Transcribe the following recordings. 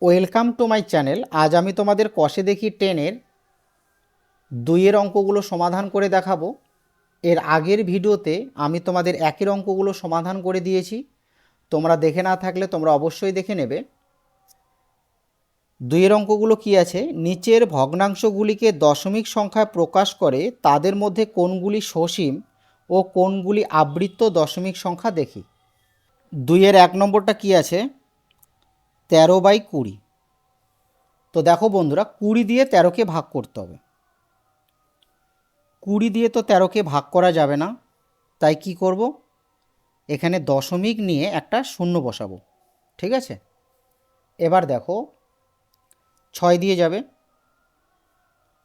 Welcome to my channel. আজ আমি তোমাদের কষে দেখি 10-এর 2-এর অঙ্কগুলো সমাধান করে দেখাবো। এর আগের ভিডিওতে আমি তোমাদের 1-এর অঙ্কগুলো সমাধান করে দিয়েছি, তোমরা দেখে না থাকলে তোমরা অবশ্যই দেখে নেবে। 2-এর অঙ্কগুলো কি আছে, নিচের ভগ্নাংশগুলিকে দশমিক সংখ্যায় প্রকাশ করে তাদের মধ্যে কোনগুলি সসীম ও কোনগুলি আবৃত্ত দশমিক সংখ্যা দেখি। 2-এর 1 নম্বরটা কি আছে, 13/20। তো দেখো বন্ধুরা, 20 দিয়ে 13কে ভাগ করতে হবে। 20 দিয়ে তো 13কে ভাগ করা যাবে না, তাই কি করব, এখানে দশমিক নিয়ে একটা শূন্য বসাবো। ঠিক আছে, এবার দেখো 6 দিয়ে যাবে,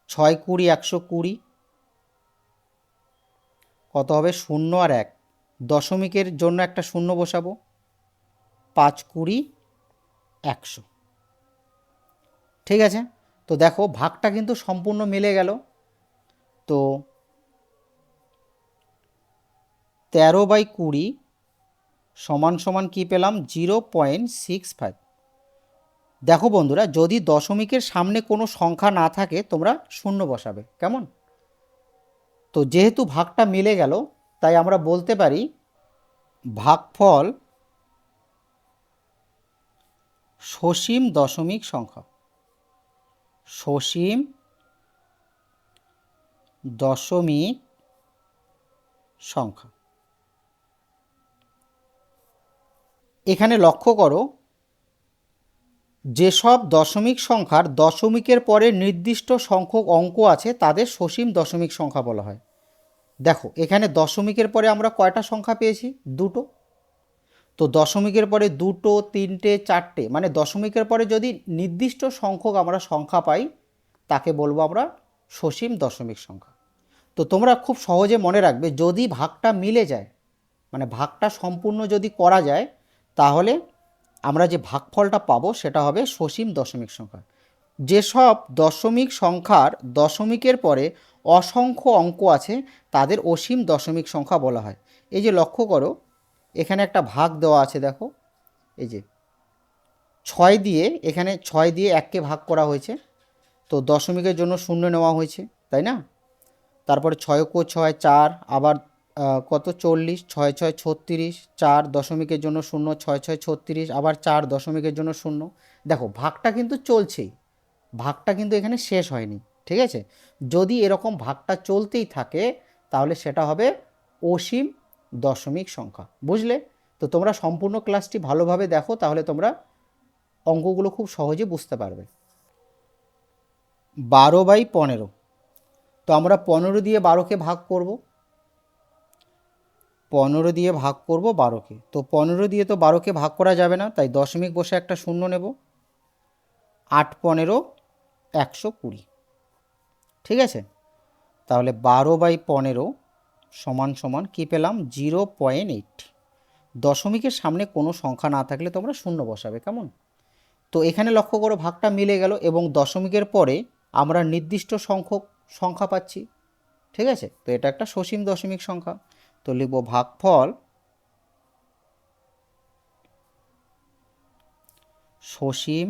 6 20 120, কত হবে 0 আর 1, দশমিকের জন্য একটা শূন্য বসাবো, 5 20 100। ঠিক আছে, তো দেখো ভাগটা কিন্তু সম্পূর্ণ মিলে গেল। তো 13/20 সমান সমান কি পেলাম, 0.65। দেখো বন্ধুরা, যদি দশমিকের সামনে কোনো সংখ্যা না থাকে তোমরা শূন্য বসাবে, কেমন। তো যেহেতু ভাগটা মিলে গেল, তাই আমরা বলতে পারি ভাগফল সসীম দশমিক সংখ্যা। সসীম দশমিক সংখ্যা। এখানে লক্ষ্য করো, যেসব দশমিক সংখ্যার দশমিকের পরে নির্দিষ্ট সংখ্যক অঙ্ক আছে তাদের সসীম দশমিক সংখ্যা বলা হয়। দেখো এখানে দশমিকের পরে আমরা কয়টা সংখ্যা পেয়েছি, দুটো। তো দশমিকের পরে দুটো, তিনটে, চারটে, মানে দশমিকের পরে যদি নির্দিষ্ট সংখ্যক আমরা সংখ্যা পাই তাকে বলবো আমরা সসীম দশমিক সংখ্যা। তো তোমরা খুব সহজে মনে রাখবে, যদি ভাগটা মিলে যায়, মানে ভাগটা সম্পূর্ণ যদি করা যায়, তাহলে আমরা যে ভাগফলটা পাবো সেটা হবে সসীম দশমিক সংখ্যা। যেসব দশমিক সংখ্যার দশমিকের পরে অসংখ্য অঙ্ক আছে তাদের অসীম দশমিক সংখ্যা বলা হয়। এই যে লক্ষ্য করো, এখানে একটা ভাগ দেওয়া আছে, দেখো এই যে 6 দিয়ে, এখানে 6 দিয়ে 1কে ভাগ করা হয়েছে, তো দশমিকের জন্য শূন্য নেওয়া হয়েছে, তাই না। তারপরে 6 × 6 4, আবার কত 40, 6 6 36, 4 দশমিকের জন্য শূন্য, 6 6 36, আবার 4 দশমিকের জন্য শূন্য। দেখো ভাগটা কিন্তু চলছেই, ভাগটা কিন্তু এখানে শেষ হয়নি। ঠিক আছে, যদি এরকম ভাগটা চলতেই থাকে তাহলে সেটা হবে অসীম দশমিক সংখ্যা, বুঝলে। তো তোমরা সম্পূর্ণ ক্লাসটি ভালোভাবে দেখো, তাহলে তোমরা অঙ্কগুলো খুব সহজে বুঝতে পারবে। 12/15। তো আমরা 15 দিয়ে 12কে ভাগ করব, 15 দিয়ে ভাগ করব 12কে। তো 15 দিয়ে তো 12কে ভাগ করা যাবে না, তাই দশমিক বসে একটা শূন্য নেব। 8 15 120। ঠিক আছে, তাহলে 12/15 সমান সমান কী পেলাম, 0.8। দশমিকের সামনে কোনো সংখ্যা না থাকলে তোমরা শূন্য বসাবে, কেমন। তো এখানে লক্ষ্য করো ভাগটা মিলে গেল এবং দশমিকের পরে আমরা নির্দিষ্ট সংখ্যক সংখ্যা পাচ্ছি। ঠিক আছে, তো এটা একটা সসীম দশমিক সংখ্যা। তো লিখব ভাগফল সসীম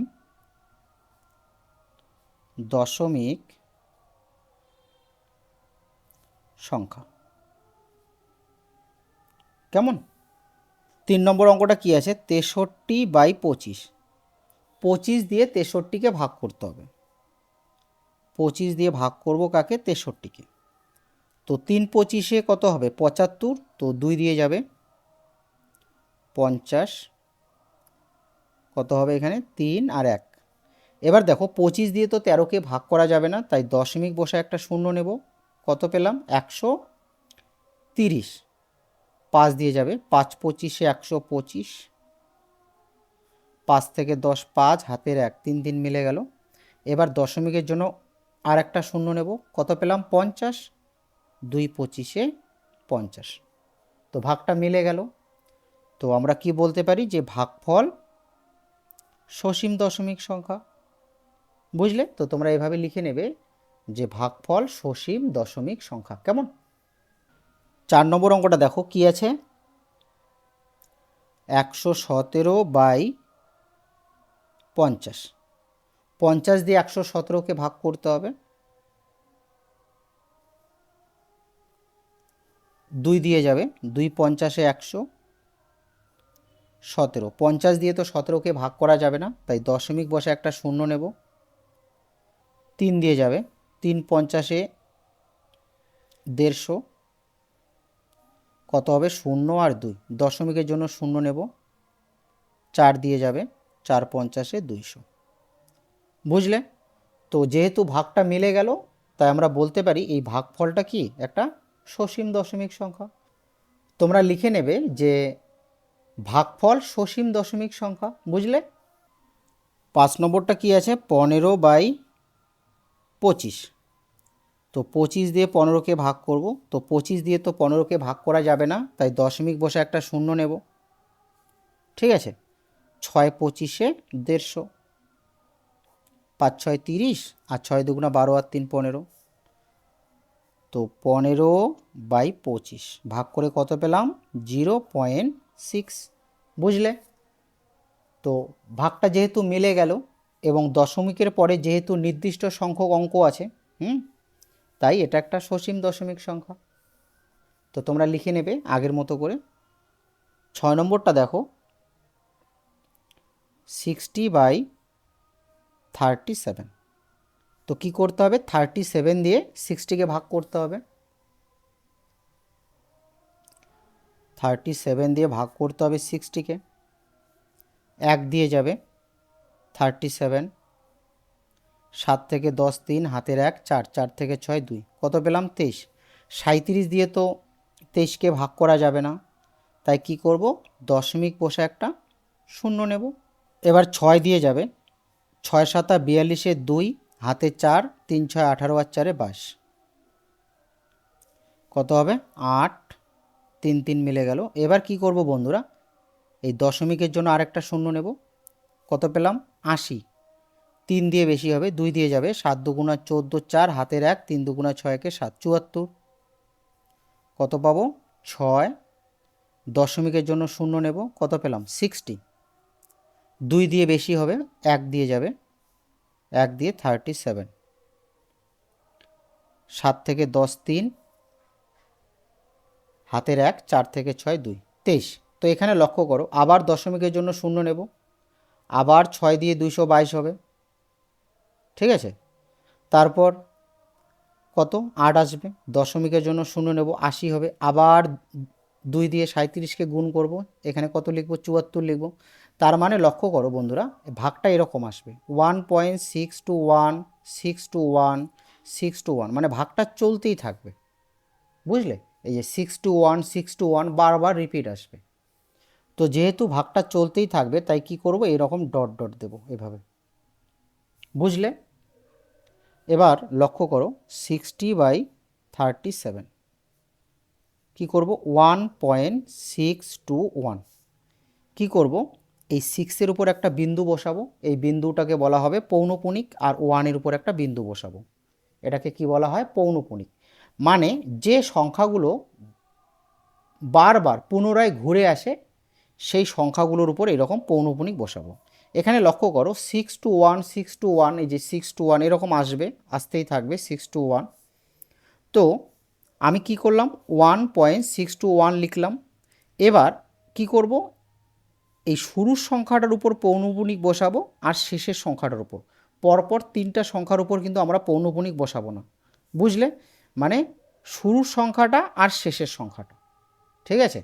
দশমিক সংখ্যা, কেমন। 3 নম্বর অঙ্কটা কি আছে, 63/25। 25 দিয়ে 63কে ভাগ করতে হবে। 25 দিয়ে ভাগ করব কাকে, 63কে। তো 3 25 কত হবে, 75। তো 2 দিয়ে যাবে 50, কত হবে এখানে 3 আর 1। এবার দেখো 25 দিয়ে তো 13কে ভাগ করা যাবে না, তাই দশমিক বসে একটা শূন্য নেব, কত পেলাম 130। 5 দিয়ে যাবে, 5 25 125, 5 থেকে 10 5, হাতের 1, 3 3 মিলে গেল। এবার দশমিকের জন্য আর একটা শূন্য নেব, কত পেলাম 50। 2 25 50। তো ভাগটা মিলে গেল। তো আমরা কি বলতে পারি, যে ভাগফল সসীম দশমিক সংখ্যা, বুঝলে। তো তোমরা এভাবে লিখে নেবে যে ভাগফল সসীম দশমিক সংখ্যা, কেমন। 4 নম্বর অঙ্কটা দেখো কি আছে, 117/50। 50 দিয়ে 117কে ভাগ করতে হবে, 2 দিয়ে যাবে, 2 50-এ 117, 50 দিয়ে তো 17কে ভাগ করা যাবে না, তাই দশমিক বসে একটা শূন্য নেব। 3 দিয়ে যাবে, 3 50-এ 150, কত হবে 0 আর 2, দশমিকের জন্য শূন্য নেব। 4 দিয়ে যাবে, 4 50-এ 200। বুঝলে? তো যেহেতু ভাগটা মিলে গেল, তাই আমরা বলতে পারি এই ভাগফলটা কি একটা সসীম দশমিক সংখ্যা। তোমরা লিখে নেবে যে ভাগফল সসীম দশমিক সংখ্যা। বুঝলে? 5 নম্বরটা কি আছে, 15/25। তো 25 দিয়ে 15কে ভাগ করব, তো 25 দিয়ে তো 15কে ভাগ করা যাবে না, তাই দশমিক বসে একটা শূন্য নেব। ঠিক আছে, 6 25-এ 150, 5 6 30, আর 6 2 12, আর 3 15। তো 15/25 ভাগ করে কত পেলাম, 0.6। বুঝলে? তো ভাগটা যেহেতু মিলে গেল এবং দশমিকের পরে যেহেতু নির্দিষ্ট সংখ্যক অঙ্ক আছে, তাই এটা একটা সসীম দশমিক সংখ্যা। তো তোমরা লিখে নেবে আগের মতো করে। 6 নম্বরটা দেখো, 60/37। তো কি করতে হবে, 37 দিয়ে 60কে ভাগ করতে হবে। 37 দিয়ে ভাগ করতে হবে 60কে। 1 দিয়ে যাবে, 37, 7 থেকে 10 3, হাতের 1 4, 4 থেকে 6 2, কত পেলাম 23। 37 দিয়ে তো 23কে ভাগ করা যাবে না, তাই কি করব, দশমিক বসে একটা শূন্য নেব। এবার 6 দিয়ে যাবে, 6 7 42-এ 2, হাতে 4, 3 6 18, আর 4 22, কত হবে 8, 3 3 মিলে গেল। এবার কি করব বন্ধুরা, এই দশমিকের জন্য আরেকটা শূন্য নেব। কত পেলাম 80, 3 দিয়ে বেশি হবে, 2 দিয়ে যাবে, 7 2 14, 4, হাতের 1, 3 2 6 7, 74, কত পাবো 6। দশমিকের জন্য শূন্য নেব, কত পেলাম 60, 2 দিয়ে বেশি হবে, 1 দিয়ে যাবে, 1 দিয়ে 37, 7 থেকে 10 3, হাতের 1, 4 থেকে 6 2, 23। তো এখানে লক্ষ্য করো, আবার দশমিকের জন্য শূন্য নেব, আবার 6 দিয়ে 222 হবে। ঠিক আছে, তারপর কত 8 আসবে, দশমিকের জন্য শূন্য নেব, 80 হবে। আবার 2 দিয়ে 37কে গুণ করব, এখানে কত লিখব 74 লিখব। তার মানে লক্ষ্য করো বন্ধুরা, ভাগটা এরকম আসবে 1.621 621 621, মানে ভাগটা চলতেই থাকবে। বুঝলে? এই যে 621 621 বারবার রিপিট আসবে। তো যেহেতু ভাগটা চলতেই থাকবে, তাই কি করব, এরকম ডট ডট দেব এভাবে। বুঝলে? এবার লক্ষ্য করো 60/37 কি করব, 1.621 কি করব, এই 6-এর উপর একটা বিন্দু বসাবো, এই বিন্দুটাকে বলা হবে পৌনপুনিক, আর 1-এর উপর একটা বিন্দু বসাবো, এটাকে কি বলা হয়, পৌনপুনিক। মানে যে সংখ্যাগুলো বারবার পুনরায় ঘুরে আসে, সেই সংখ্যাগুলোর উপর এরকম পৌনপুনিক বসাবো। এখানে লক্ষ্য করো 621 621, এই যে 621 এরকম আসবে, আসতেই থাকবে 621। তো আমি কি করলাম, 1.621 লিখলাম। এবার কি করব, এই শুরুর সংখ্যাটার উপর পৌনপুনিক বসাবো, আর শেষের সংখ্যাটার উপর, পরপর 3টা সংখ্যার উপর কিন্তু আমরা পৌনপুনিক বসাবো না। বুঝলে? মানে শুরুর সংখ্যাটা আর শেষের সংখ্যাটা। ঠিক আছে,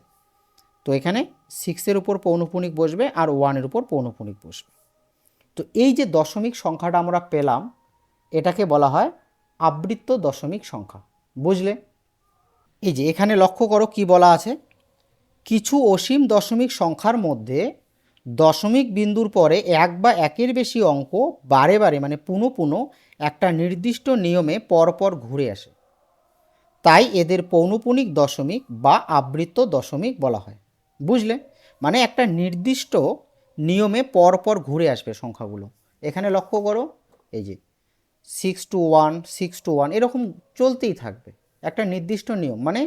তো এখানে 6-এর উপর পৌনপুনিক বসবে, আর 1-এর উপর পৌনপুনিক বসবে। তো এই যে দশমিক সংখ্যাটা আমরা পেলাম, এটাকে বলা হয় আবৃত্ত দশমিক সংখ্যা। বুঝলে? এই যে এখানে লক্ষ্য করো কি বলা আছে, কিছু অসীম দশমিক সংখ্যার মধ্যে দশমিক বিন্দুর পরে 1 বা 1-এর বেশি অঙ্ক বারে বারে, মানে পুনঃ পুনঃ একটা নির্দিষ্ট নিয়মে পরপর ঘুরে আসে, তাই এদের পৌনঃপুনিক দশমিক বা আবৃত্ত দশমিক বলা হয়। বুঝলে? মানে একটা নির্দিষ্ট নিয়মে পরপর ঘুরে আসবে সংখ্যাগুলো। এখানে লক্ষ্য করো, এই যে 621 621 এরকম চলতেই থাকবে, একটা নির্দিষ্ট নিয়ম। মানে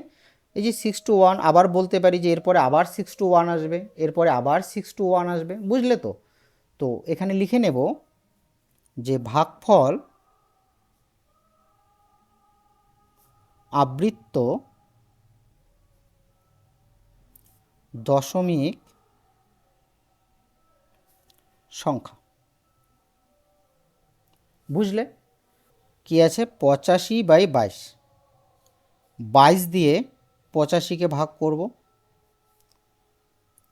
এই যে 621, আবার বলতে পারি যে এরপরে আবার 621 আসবে, এরপরে আবার 621 আসবে। বুঝলে? তো তো এখানে লিখে নেব যে ভাগফল আবৃত্ত দশমিক সংখ্যা। বুঝলে কি আছে? 85/22। 22 দিয়ে 85কে ভাগ করব।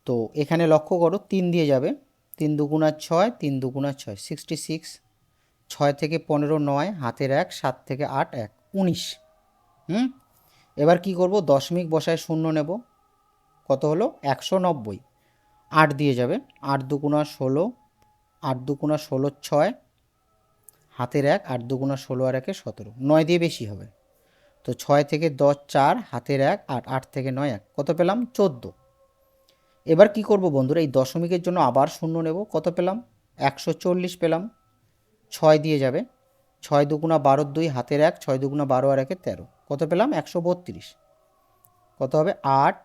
তো এখানে লক্ষ্য করো 3 দিয়ে যাবে, 3 দুগুণা 6, 3 দুগুণা 6, 66। 6 থেকে 15 9, হাতের 1, 7 থেকে 8 1, 19। এবার কি করব? দশমিক বসায় শূন্য নেব। কত হলো? 190। 8 দিয়ে যাবে, 8 দুগুণা 16, 8 দুগুণা 16 6, হাতের 1, 8 দুগুণা 16 আর 1 17, 9 দিয়ে বেশি হবে। তো 6 থেকে 10 4, হাতের 1 8, 8 থেকে 9 1, কত পেলাম? 14। এবার কি করব বন্ধুরা? এই দশমিকের জন্য আবার শূন্য নেব। কত পেলাম? 140 পেলাম। 6 দিয়ে যাবে, 6 দুগুণা 12 2, হাতের 1, 6 দুগুণা 12 আর 1 13, কত পেলাম? 132। কত হবে? 8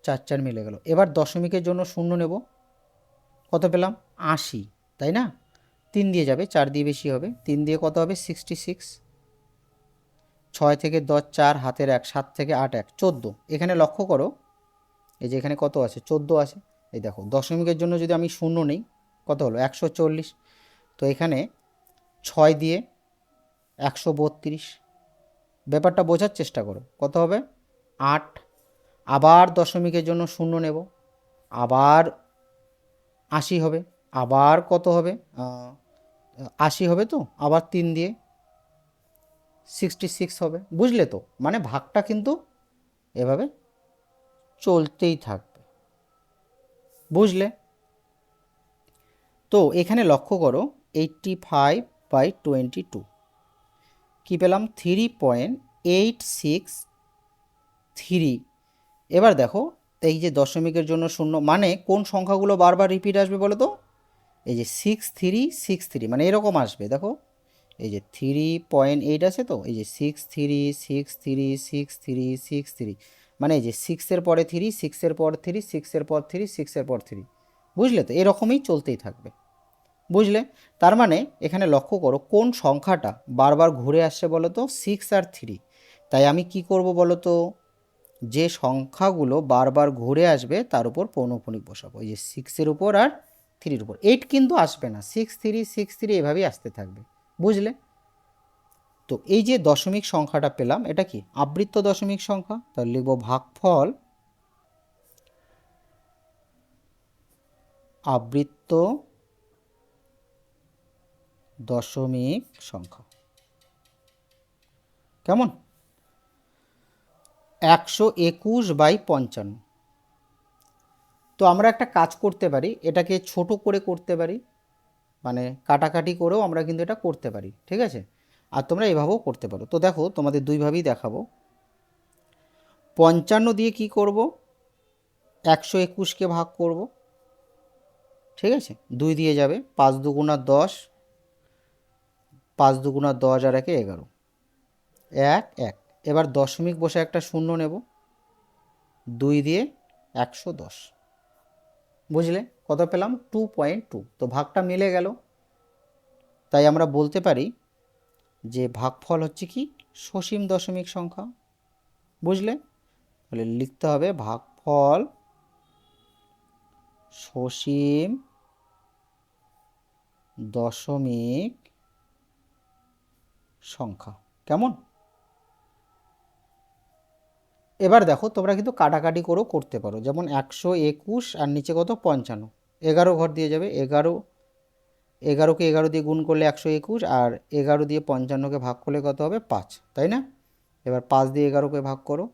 4 4 মিলে গেল। এবার দশমিকের জন্য শূন্য নেব। কত পেলাম? 80, তাই না? 3 দিয়ে যাবে, 4 দিয়ে বেশি হবে, 3 দিয়ে কত হবে? 66। 6 থেকে 10 4, হাতের 1, 7 থেকে 8 1, 14। এখানে লক্ষ্য করো, এই যে এখানে কত আছে? 14 আছে। এই দেখো, দশমিকের জন্য যদি আমি শূন্য নেই, কত হলো? 140। তো এখানে 6 দিয়ে 132। ব্যাপারটা বোঝার চেষ্টা করো। কত হবে? 8। আবার দশমিকের জন্য শূন্য নেব, আবার 80 হবে। আবার কত হবে? 80 হবে। তো আবার 3 দিয়ে 66 হবে। বুঝলে তো? মানে ভাগটা কিন্তু এভাবে চলতেই থাকবে। বুঝলে? তো এখানে লক্ষ্য করো, 85/22 কি পেলাম? 3.863। এবার দেখো, এই যে দশমিকের জন্য শূন্য, মানে কোন সংখ্যাগুলো বারবার রিপিট আসবে বলো তো? এই যে 6363, মানে এরকম আসবে। দেখো, এই যে 3.8 আছে, তো এই যে 63636363, মানে এই যে 6-এর পরে 3, 6-এর পর 3, 6-এর পর 3, 6-এর পর 3। বুঝলে তো? এরকমই চলতেই থাকবে। বুঝলে? তার মানে এখানে লক্ষ্য করো, কোন সংখ্যাটা বারবার ঘুরে আসছে বলো তো? 6 আর 3। তাই আমি কি করব বলো তো? যে সংখ্যাগুলো বারবার ঘুরে আসবে তার উপর পৌনঃপুনিক বসাবো। এই যে 6-এর উপর আর 3-এর উপর। 8 কিন্তু আসবে না, 6 3 6 3 এভাবেই আসতে থাকবে। বুঝলে? তো এই যে দশমিক সংখ্যাটা পেলাম, এটা কি? আবৃত্ত দশমিক সংখ্যা। তাহলে লিখব ভাগফল আবৃত্ত দশমিক সংখ্যা। কেমন? 121/55। তো আমরা একটা কাজ করতে পারি, এটাকে ছোট করে করতে পারি, মানে কাটাকাটি করেও আমরা কিন্তু এটা করতে পারি। ঠিক আছে? আর তোমরা এভাবেও করতে পারো। তো দেখো, তোমাদের দুইভাবেই দেখাবো। 55 দিয়ে কি করব? 121কে ভাগ করব। ঠিক আছে? 2 দিয়ে যাবে, 5 দুগুণা 10, 5 দুগুণা 10 আর 1 11, 1 1। এবার দশমিক বসে একটা শূন্য নেব, 2 দিয়ে 110। বুঝলে? কত পেলাম? 2.2। তো ভাগটা মিলে গেল। তাই আমরা বলতে পারি যে ভাগফল হচ্ছে কি? সসীম দশমিক সংখ্যা। বুঝলে? তাহলে লিখতে হবে ভাগফল সসীম দশমিক সংখ্যা। কেমন? এবার দেখো, তোমরা কিন্তু কাটাকাটি করেও করতে পারো। যেমন 121 আর নিচে কত? 55, 11 ঘর দিয়ে যাবে। 11কে 11 দিয়ে গুণ করলে 121, আর 11 দিয়ে 55কে ভাগ করলে কত হবে? 5, তাই না? এবার 5 দিয়ে 11কে ভাগ করো,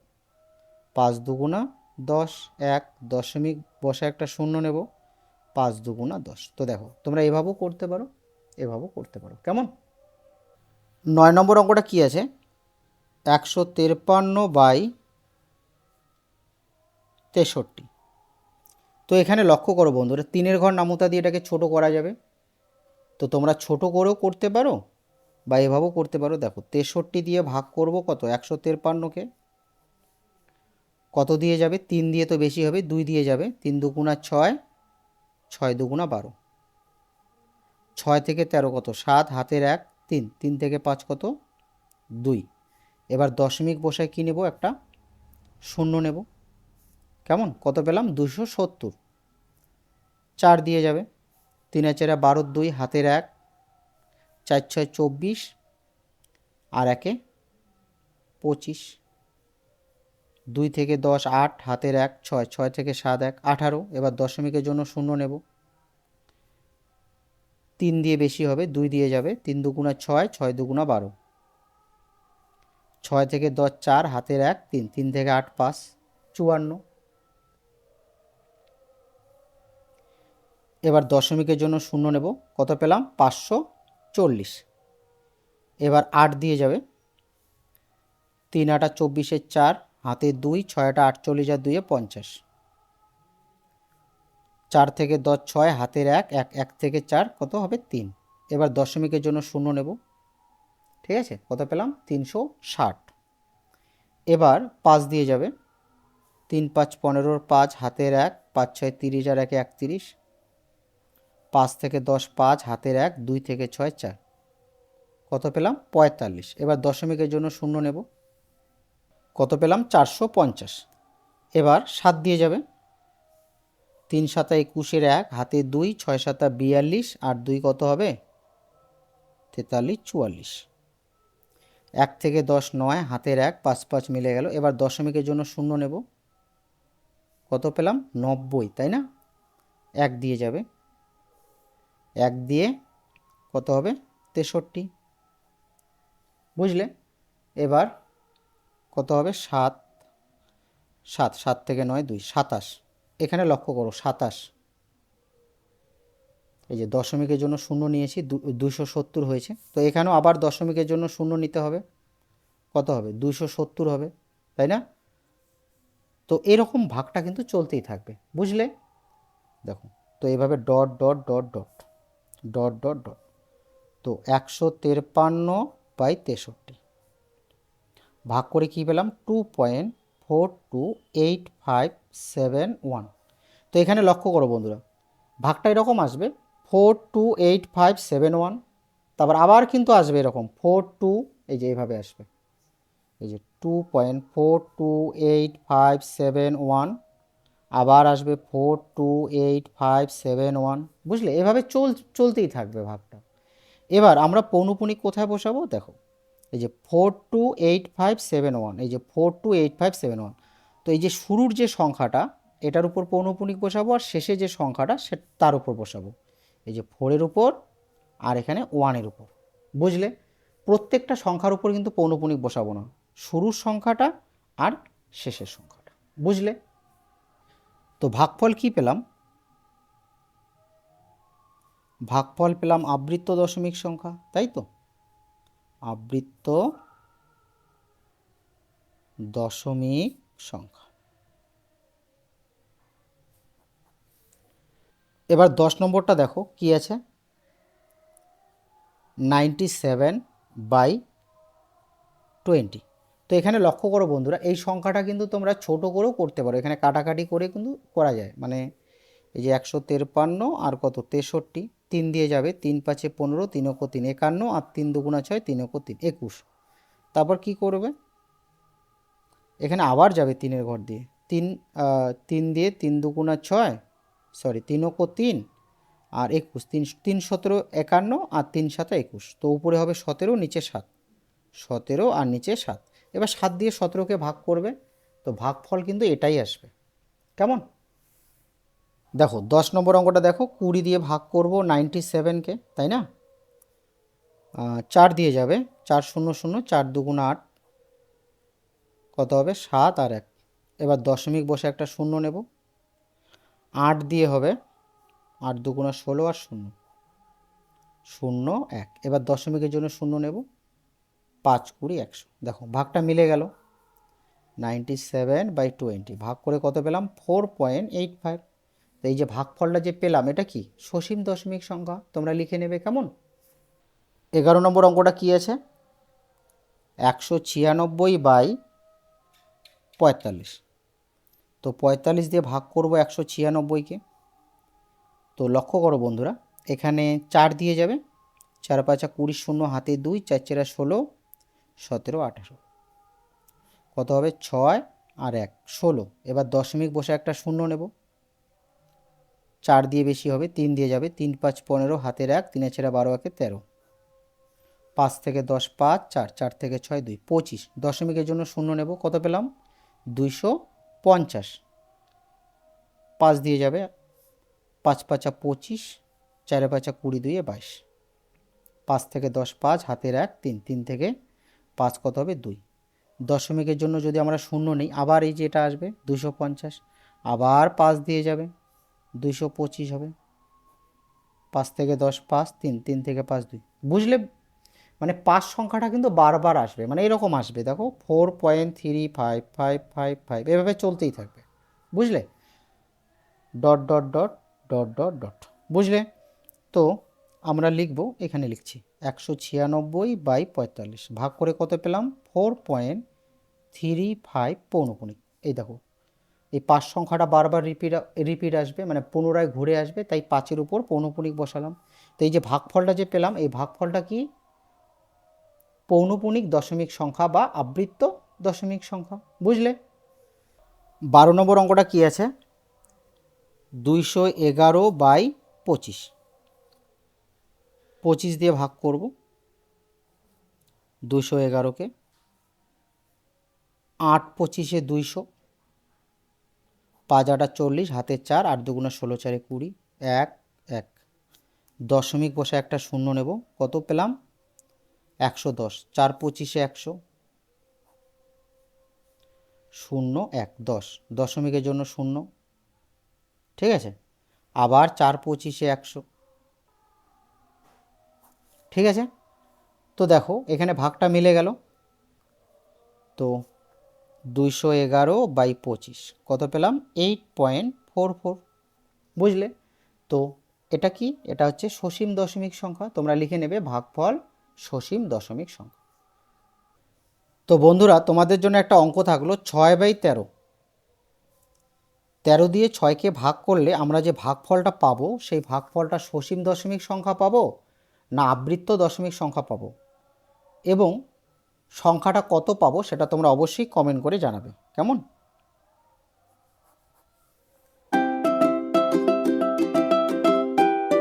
5 দুগুণা 10, 1 দশমিক বসে একটা শূন্য নেব, 5 দুগুণা 10। তো দেখো, তোমরা এভাবেও করতে পারো, এভাবেও করতে পারো। কেমন? 9 নম্বর অঙ্কটা কি আছে? 153/63। তো এখানে লক্ষ্য করো বন্ধুরা, 3-এর ঘর নামতা দিয়ে এটাকে ছোট করা যাবে। তো তোমরা ছোট করেও করতে পারো বা এভাবেও করতে পারো। দেখো, 63 দিয়ে ভাগ করব কত? 153কে। কত দিয়ে যাবে? 3 দিয়ে তো বেশি হবে, 2 দিয়ে যাবে, 3 দুগুণা 6, 6 দুগুণা 12। ছয় থেকে 13 কত 7, হাতের 1 3, 3 থেকে 5 কত 2। এবার দশমিক বসায় কি নেব, একটা শূন্য নেব। কেমন, কত পেলাম 270। 4 দিয়ে যাবে, 3 আর 4 12, 2 হাতের 1, 4 6 24 আর 1 25। 2 থেকে 10 8, হাতের 1 6, 6 থেকে 7 1 18। এবার দশমিকের জন্য শূন্য নেব, 3 দিয়ে বেশি হবে, 2 দিয়ে যাবে, 3 দুগুণা 6, 6 দুগুণা 12। 6 থেকে 10 4, হাতের 1 3, 3 থেকে 8 5 54। এবার দশমিকের জন্য শূন্য নেব, কত পেলাম 540। এবার 8 দিয়ে যাবে, 3 8 24 4, হাতে 2, 6 8 48 আর 2 50। 4 থেকে 10 6, হাতের 1 1, 1 থেকে 4 কত হবে 3। এবার দশমিকের জন্য শূন্য নেব, ঠিক আছে, কত পেলাম 360। এবার 5 দিয়ে যাবে, 3 5 15 5, হাতের 1 5 6 30 আর 1 31। 5 থেকে 10 5, হাতের 1 2 থেকে 6 4, কত পেলাম 45। এবার দশমিকের জন্য শূন্য নেব, কত পেলাম 450। এবার 7 দিয়ে যাবে, 3 7 21 1, হাতে 2 6 7 42 আর 2 কত হবে 43 44। 1 থেকে 10 9, হাতের 1 5 5 মিলে গেল। এবার দশমিকের জন্য শূন্য নেব, কত পেলাম 90, তাই না। 1 দিয়ে যাবে, 1 দিয়ে কত হবে 63, বুঝলে। এবার কত হবে 7 7, 7 থেকে 9 2 27। এখানে লক্ষ্য করো 27, এই যে দশমিকের জন্য শূন্য নিয়েছি 270 হয়েছে। তো এখানেও আবার দশমিকের জন্য শূন্য নিতে হবে, কত হবে 270 হবে, তাই না। তো এরকম ভাগটা কিন্তু চলতেই থাকবে, বুঝলে। দেখো, তো এইভাবে dot dot dot dot dot dot dot, তো 153/63 ভাগ করে কি পেলাম 2.428571। তো এখানে লক্ষ্য করো বন্ধুরা, ভাগটা এরকম আসবে 428571, তারপর আবার কিন্তু আসবে এরকম 42, এই যে এইভাবে আসবে, এই যে 2.428571, আবার আসবে 428571, বুঝলে। এভাবে চলতেই থাকবে ভাগটা। এবার আমরা পৌনপুনিক কোথায় বসাবো, দেখো এই যে 428571, এই যে 428571। তো এই যে শুরুর যে সংখ্যাটা এটার উপর পৌনপুনিক বসাবো, আর শেষে যে সংখ্যাটা সে তার উপর বসাবো, এই যে 4-এর উপর আর এখানে 1-এর উপর, বুঝলে। প্রত্যেকটা সংখ্যার উপর কিন্তু পৌনপুনিক বসাবো না, শুরুর সংখ্যাটা আর শেষের সংখ্যাটা, বুঝলে। তো ভাগফল কি পেলাম, ভাগফল পেলাম আবৃত্ত দশমিক সংখ্যা, তাই তো, আবৃত্ত দশমিক সংখ্যা। এবার 10 নম্বরটা দেখো কি আছে, 97/20। তো এখানে লক্ষ্য করো বন্ধুরা, এই সংখ্যাটা কিন্তু তোমরা ছোট করেও করতে পারো, এখানে কাটাকাটি করে কিন্তু করা যায়। মানে এই যে 153 আর কত 63, 3 দিয়ে যাবে, 3 5 15, 3 × 3 51 আর 3 2 6, 3 × 3 21। তারপর কি করবে, এখানে আবার যাবে 3-এর ঘর দিয়ে, 3 দিয়ে 3 2 6, সরি 3 × 3 আর 21, 3 3 17 51 আর 3 7 21। তো উপরে হবে 17, নিচে 7, 17 আর নিচে 7। এবার 7 দিয়ে 17কে ভাগ করবে, তো ভাগফল কিন্তু এটাই আসবে, কেমন। দেখো 10 নম্বর অঙ্কটা দেখো, 20 দিয়ে ভাগ করব 97কে, তাই না। 4 দিয়ে যাবে, 4 0 0, 4 2 8, কত হবে 7 আর 1। এবার দশমিক বসে একটা শূন্য নেব, 8 দিয়ে হবে 8 2 16 আর 0 0 1। এবার দশমিকের জন্য শূন্য নেব, 5 20 100। দেখো ভাগটা মিলে গেল, 97/20 ভাগ করে কত পেলাম 4.85। তো এই যে ভাগফলটা যে পেলাম এটা কি সসীম দশমিক সংখ্যা, তোমরা লিখে নেবে, কেমন। 11 নম্বর অঙ্কটা কি আছে, 196/45। তো 45 দিয়ে ভাগ করব 196কে। তো লক্ষ্য করো বন্ধুরা, এখানে 4 দিয়ে যাবে, 4 5 20, শূন্য হাতে 2, 4 4 16, 17 18, কত হবে 6 আর 1 16। এবার দশমিক বসে একটা শূন্য নেব, 4 দিয়ে বেশি হবে, 3 দিয়ে যাবে, 3 5 15, হাতের 1, 3 ছেড়া 12 একে 13, 5 থেকে 10 5, 4 4 থেকে 6 2, 25। দশমিকের জন্য শূন্য নেব, কত পেলাম 250। 5 দিয়ে যাবে, 5 5 25, 4 5 20, 2 22, 5 থেকে 10 5, হাতের 1 3, 3 থেকে 5 কত হবে 2। দশমিকের জন্য যদি আমরা শূন্য নেই, আবার এই যে এটা আসবে 250, আবার 5 দিয়ে যাবে, 225 হবে, 5 থেকে 10 5, 3 3 থেকে 5 2। বুঝলে, মানে 5 সংখ্যাটা কিন্তু বারবার আসবে, মানে এরকম আসবে, দেখো 4.355555, এভাবে চলতেই থাকবে। বুঝলে, dot dot dot dot dot dot. বুঝলে, তো আমরা লিখব, এখানে লিখছি 196/45, ভাগ করে কত পেলাম 4.35 পৌনপুণিক। এই দেখো, এই 5 সংখ্যাটা বারবার রিপিট আসবে, মানে পুনরায় ঘুরে আসবে, তাই 5-এর উপর পৌনপুণিক বসালাম। তো এই যে ভাগফলটা যে পেলাম, এই ভাগফলটা কি পৌনপুণিক দশমিক সংখ্যা বা আবৃত্ত দশমিক সংখ্যা। বুঝলে, 12 নম্বর অঙ্কটা কি আছে, 211/25, 25 দিয়ে ভাগ করব 211কে, 8 25 200, 5 8 40, হাতে 4, 8 2 16, 4 20, 1 1। দশমিক বসে একটা শূন্য নেব, কত পেলাম 110, 4 25 100, 0 1 10। দশমিকের জন্য শূন্য, ঠিক আছে। আবার 4 25 100, ঠিক আছে। তো দেখো এখানে ভাগটা মিলে গেল, তো 211/25 কত পেলাম 8.44। বুঝলে, তো এটা কি, এটা হচ্ছে সসীম দশমিক সংখ্যা, তোমরা লিখে নেবে ভাগফল সসীম দশমিক সংখ্যা। তো বন্ধুরা, তোমাদের জন্য একটা অঙ্ক থাকলো 6/13, 13 দিয়ে 6কে ভাগ করলে আমরা যে ভাগফলটা পাবো, সেই ভাগফলটা সসীম দশমিক সংখ্যা পাবো না আবৃত্ত দশমিক সংখ্যা পাবো, এবং সংখ্যাটা কত পাবো সেটা তোমরা অবশ্যই কমেন্ট করে জানাবে, কেমন।